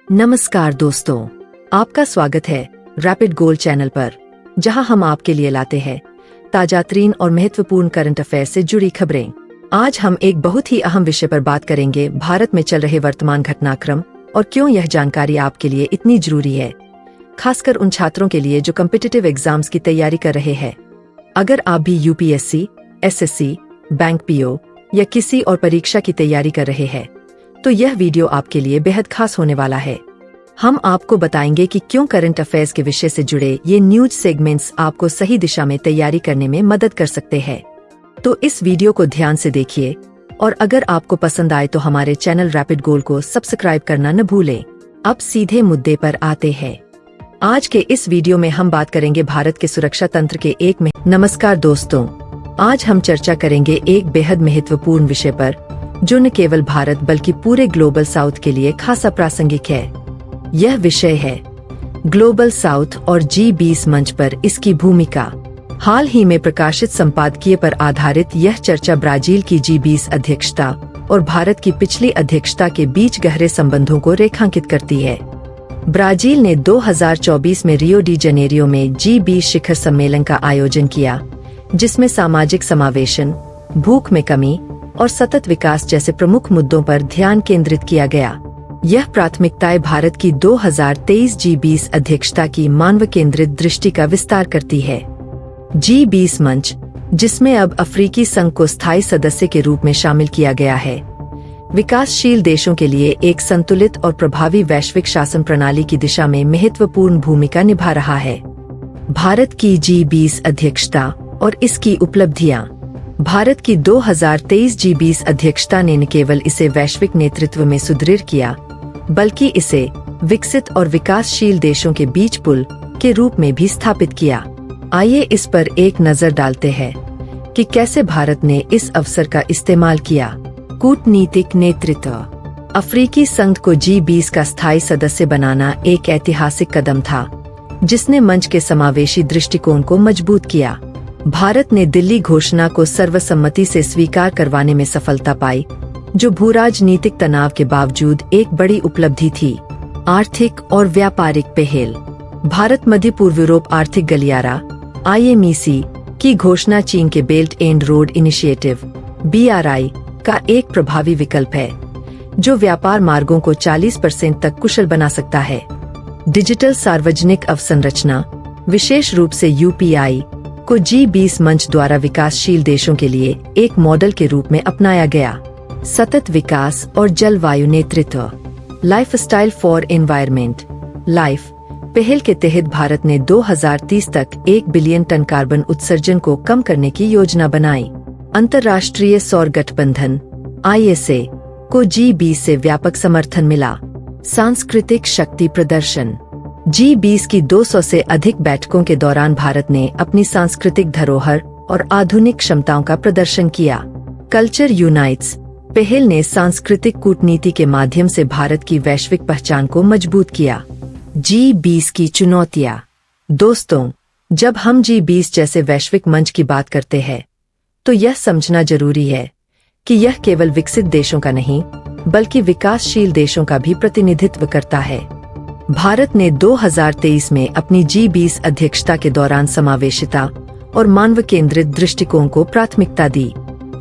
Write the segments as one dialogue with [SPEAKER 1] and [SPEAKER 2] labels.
[SPEAKER 1] नमस्कार दोस्तों, आपका स्वागत है रैपिड गोल चैनल पर, जहां हम आपके लिए लाते हैं ताजा तरीन और महत्वपूर्ण करंट अफेयर से जुड़ी खबरें। आज हम एक बहुत ही अहम विषय पर बात करेंगे, भारत में चल रहे वर्तमान घटनाक्रम और क्यों यह जानकारी आपके लिए इतनी जरूरी है, खासकर उन छात्रों के लिए जो कॉम्पिटिटिव एग्जाम्स की तैयारी कर रहे हैं। अगर आप भी यूपीएससी, एसएससी, बैंक पीओ या किसी और परीक्षा की तैयारी कर रहे हैं तो यह वीडियो आपके लिए बेहद खास होने वाला है। हम आपको बताएंगे कि क्यों करंट अफेयर्स के विषय से जुड़े ये न्यूज सेगमेंट्स आपको सही दिशा में तैयारी करने में मदद कर सकते हैं। तो इस वीडियो को ध्यान से देखिए और अगर आपको पसंद आए तो हमारे चैनल रैपिड गोल को सब्सक्राइब करना न भूलें। अब सीधे मुद्दे पर आते हैं। आज के इस वीडियो में हम बात करेंगे भारत के सुरक्षा तंत्र के नमस्कार दोस्तों, आज हम चर्चा करेंगे एक बेहद महत्वपूर्ण विषय पर जो न केवल भारत बल्कि पूरे ग्लोबल साउथ के लिए खासा प्रासंगिक है। यह विषय है ग्लोबल साउथ और G20 मंच पर इसकी भूमिका। हाल ही में प्रकाशित संपादकीय पर आधारित यह चर्चा ब्राजील की G20 अध्यक्षता और भारत की पिछली अध्यक्षता के बीच गहरे संबंधों को रेखांकित करती है। ब्राजील ने 2024 में रियो डी जनेरियो में G20 शिखर सम्मेलन का आयोजन किया, जिसमें सामाजिक समावेशन, भूख में कमी और सतत विकास जैसे प्रमुख मुद्दों पर ध्यान केंद्रित किया गया। यह प्राथमिकताएं भारत की 2023 G20 अध्यक्षता की मानव केंद्रित दृष्टि का विस्तार करती है। G20 मंच, जिसमें अब अफ्रीकी संघ को स्थायी सदस्य के रूप में शामिल किया गया है, विकासशील देशों के लिए एक संतुलित और प्रभावी वैश्विक शासन प्रणाली की दिशा में महत्वपूर्ण भूमिका निभा रहा है। भारत की G20 अध्यक्षता और इसकी उपलब्धियां। भारत की 2023 G20 अध्यक्षता ने न केवल इसे वैश्विक नेतृत्व में सुदृढ़ किया, बल्कि इसे विकसित और विकासशील देशों के बीच पुल के रूप में भी स्थापित किया। आइए इस पर एक नजर डालते हैं कि कैसे भारत ने इस अवसर का इस्तेमाल किया। कूटनीतिक नेतृत्व। अफ्रीकी संघ को G20 का स्थायी सदस्य बनाना एक ऐतिहासिक कदम था, जिसने मंच के समावेशी दृष्टिकोण को मजबूत किया। भारत ने दिल्ली घोषणा को सर्वसम्मति से स्वीकार करवाने में सफलता पाई, जो भूराजनीतिक तनाव के बावजूद एक बड़ी उपलब्धि थी। आर्थिक और व्यापारिक पहल। भारत मध्य पूर्व यूरोप आर्थिक गलियारा IMEC की घोषणा चीन के belt and road initiative BRI का एक प्रभावी विकल्प है, जो व्यापार मार्गों को 40% तक कुशल बना सकता है। डिजिटल सार्वजनिक अवसंरचना, विशेष रूप से UPI को G20 मंच द्वारा विकासशील देशों के लिए एक मॉडल के रूप में अपनाया गया। सतत विकास और जलवायु नेतृत्व। लाइफस्टाइल फॉर एनवायरनमेंट लाइफ पहल के तहत भारत ने 2030 तक 1 बिलियन टन कार्बन उत्सर्जन को कम करने की योजना बनाई। अंतर्राष्ट्रीय सौर गठबंधन ISA को G20 से व्यापक समर्थन मिला। सांस्कृतिक शक्ति प्रदर्शन। G20 की 200 से अधिक बैठकों के दौरान भारत ने अपनी सांस्कृतिक धरोहर और आधुनिक क्षमताओं का प्रदर्शन किया। कल्चर यूनाइट्स पहल ने सांस्कृतिक कूटनीति के माध्यम से भारत की वैश्विक पहचान को मजबूत किया। G20 की चुनौतियां। दोस्तों, जब हम G20 जैसे वैश्विक मंच की बात करते हैं तो यह समझना जरूरी है कि यह केवल विकसित देशों का नहीं, बल्कि विकासशील देशों का भी प्रतिनिधित्व करता है। भारत ने 2023 में अपनी G20 अध्यक्षता के दौरान समावेशिता और मानव केंद्रित दृष्टिकोण को प्राथमिकता दी।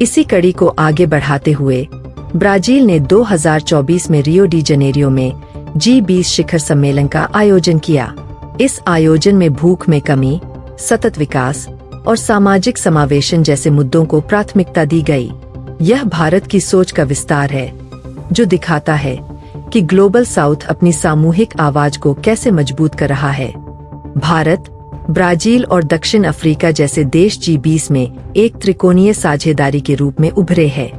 [SPEAKER 1] इसी कड़ी को आगे बढ़ाते हुए ब्राजील ने 2024 में रियो डी जनेरियो में G20 शिखर सम्मेलन का आयोजन किया। इस आयोजन में भूख में कमी, सतत विकास और सामाजिक समावेशन जैसे मुद्दों को प्राथमिकता दी गई। यह भारत की सोच का विस्तार है, जो दिखाता है कि ग्लोबल साउथ अपनी सामूहिक आवाज को कैसे मजबूत कर रहा है। भारत, ब्राजील और दक्षिण अफ्रीका जैसे देश G20 में एक त्रिकोणीय साझेदारी के रूप में उभरे हैं।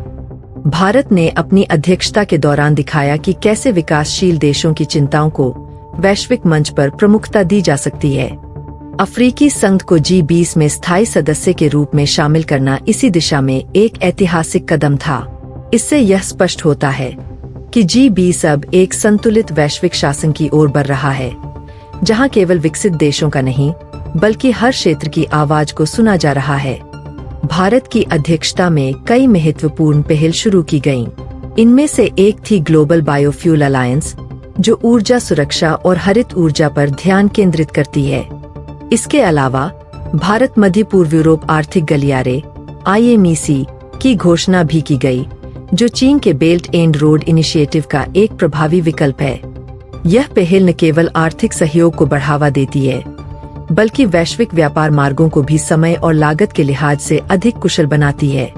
[SPEAKER 1] भारत ने अपनी अध्यक्षता के दौरान दिखाया कि कैसे विकासशील देशों की चिंताओं को वैश्विक मंच पर प्रमुखता दी जा सकती है। अफ्रीकी संघ को G20 में स्थायी सदस्य के रूप में शामिल करना इसी दिशा में एक ऐतिहासिक कदम था। इससे यह स्पष्ट होता है कि G20 अब एक संतुलित वैश्विक शासन की ओर बढ़ रहा है, जहां केवल विकसित देशों का नहीं, बल्कि हर क्षेत्र की आवाज को सुना जा रहा है। भारत की अध्यक्षता में कई महत्वपूर्ण पहल शुरू की गयीं। इनमें से एक थी ग्लोबल बायोफ्यूल अलायंस, जो ऊर्जा सुरक्षा और हरित ऊर्जा पर ध्यान केंद्रित करती है। इसके अलावा भारत मध्य पूर्व यूरोप आर्थिक गलियारे IMEC की घोषणा भी की गई, जो चीन के बेल्ट एंड रोड इनिशिएटिव का एक प्रभावी विकल्प है। यह पहल न केवल आर्थिक सहयोग को बढ़ावा देती है, बल्कि वैश्विक व्यापार मार्गों को भी समय और लागत के लिहाज से अधिक कुशल बनाती है।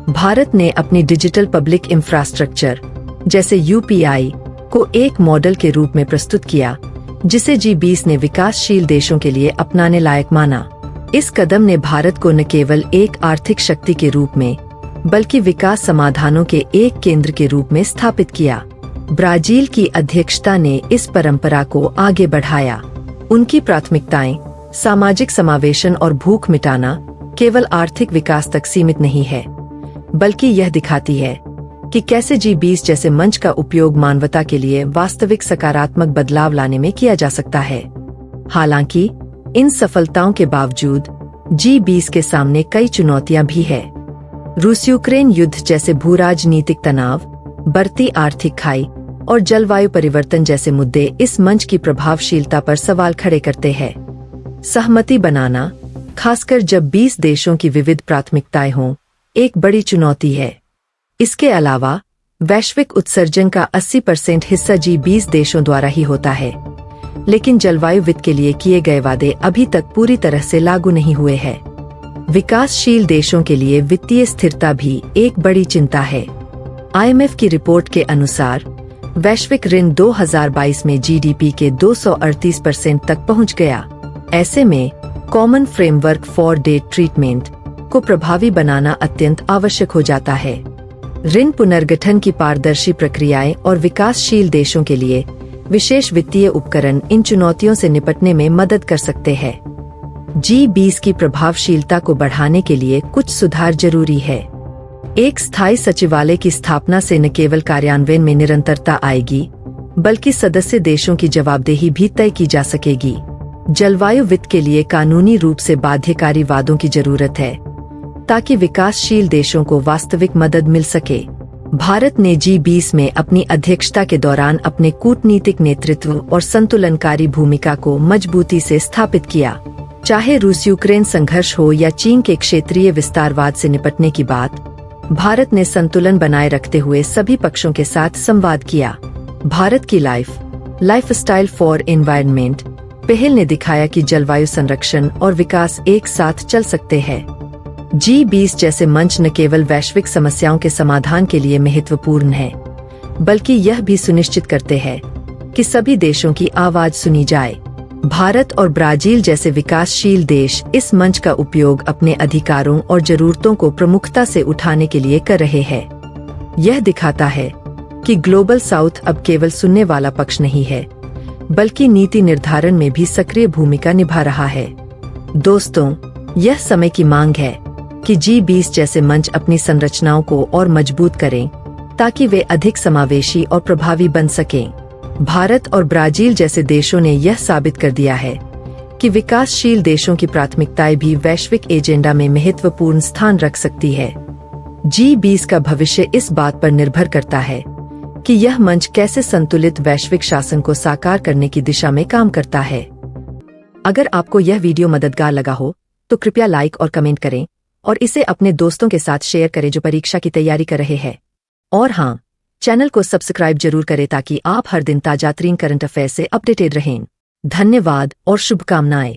[SPEAKER 1] भारत ने अपनी डिजिटल पब्लिक इंफ्रास्ट्रक्चर जैसे UPI को एक मॉडल के रूप में प्रस्तुत किया, जिसे G20 ने विकासशील देशों के लिए अपनाने लायक माना। इस कदम ने भारत को न केवल एक आर्थिक शक्ति के रूप में, बल्कि विकास समाधानों के एक केंद्र के रूप में स्थापित किया। ब्राजील की अध्यक्षता ने इस परंपरा को आगे बढ़ाया। उनकी प्राथमिकताएं सामाजिक समावेशन और भूख मिटाना केवल आर्थिक विकास तक सीमित नहीं है, बल्कि यह दिखाती है कि कैसे G20 जैसे मंच का उपयोग मानवता के लिए वास्तविक सकारात्मक बदलाव लाने में किया जा सकता है। हालांकि इन सफलताओं के बावजूद G20 के सामने कई चुनौतियां भी है। रूस यूक्रेन युद्ध जैसे भू-राजनीतिक तनाव, बढ़ती आर्थिक खाई और जलवायु परिवर्तन जैसे मुद्दे इस मंच की प्रभावशीलता पर सवाल खड़े करते हैं। सहमति बनाना, खासकर जब 20 देशों की विविध प्राथमिकताएं हों, एक बड़ी चुनौती है। इसके अलावा वैश्विक उत्सर्जन का 80% हिस्सा G20 देशों द्वारा ही होता है, लेकिन जलवायु वित्त के लिए किए गए वादे अभी तक पूरी तरह से लागू नहीं हुए हैं। विकासशील देशों के लिए वित्तीय स्थिरता भी एक बड़ी चिंता है। IMF की रिपोर्ट के अनुसार वैश्विक ऋण 2022 में GDP के 238% तक पहुंच गया। ऐसे में common framework for debt treatment को प्रभावी बनाना अत्यंत आवश्यक हो जाता है। ऋण पुनर्गठन की पारदर्शी प्रक्रियाएं और विकासशील देशों के लिए विशेष वित्तीय उपकरण इन चुनौतियों से निपटने में मदद कर सकते हैं। G20 की प्रभावशीलता को बढ़ाने के लिए कुछ सुधार जरूरी है। एक स्थायी सचिवालय की स्थापना से न केवल कार्यान्वयन में निरंतरता आएगी, बल्कि सदस्य देशों की जवाबदेही भी तय की जा सकेगी। जलवायु वित्त के लिए कानूनी रूप से बाध्यकारी वादों की जरूरत है, ताकि विकासशील देशों को वास्तविक मदद मिल सके। भारत ने G20 में अपनी अध्यक्षता के दौरान अपने कूटनीतिक नेतृत्व और संतुलनकारी भूमिका को मजबूती से स्थापित किया। चाहे रूस यूक्रेन संघर्ष हो या चीन के क्षेत्रीय विस्तारवाद से निपटने की बात, भारत ने संतुलन बनाए रखते हुए सभी पक्षों के साथ संवाद किया। भारत की लाइफस्टाइल फॉर एनवायरनमेंट पहल ने दिखाया कि जलवायु संरक्षण और विकास एक साथ चल सकते हैं। G20 जैसे मंच न केवल वैश्विक समस्याओं के समाधान के लिए महत्वपूर्ण है, बल्कि यह भी सुनिश्चित करते हैं कि सभी देशों की आवाज सुनी जाए। भारत और ब्राजील जैसे विकासशील देश इस मंच का उपयोग अपने अधिकारों और जरूरतों को प्रमुखता से उठाने के लिए कर रहे हैं। यह दिखाता है कि ग्लोबल साउथ अब केवल सुनने वाला पक्ष नहीं है, बल्कि नीति निर्धारण में भी सक्रिय भूमिका निभा रहा है। दोस्तों, यह समय की मांग है कि G20 जैसे मंच अपनी संरचनाओं को और मजबूत करें, ताकि वे अधिक समावेशी और प्रभावी बन सकें। भारत और ब्राजील जैसे देशों ने यह साबित कर दिया है कि विकासशील देशों की प्राथमिकताएं भी वैश्विक एजेंडा में महत्वपूर्ण स्थान रख सकती है। G20 का भविष्य इस बात पर निर्भर करता है कि यह मंच कैसे संतुलित वैश्विक शासन को साकार करने की दिशा में काम करता है। अगर आपको यह वीडियो मददगार लगा हो, तो कृपया लाइक और कमेंट करें और इसे अपने दोस्तों के साथ शेयर करें जो परीक्षा की तैयारी कर रहे हैं। और हाँ, चैनल को सब्सक्राइब जरूर करें ताकि आप हर दिन ताजा तरीन करंट अफेयर से अपडेटेड रहें। धन्यवाद और शुभकामनाएं।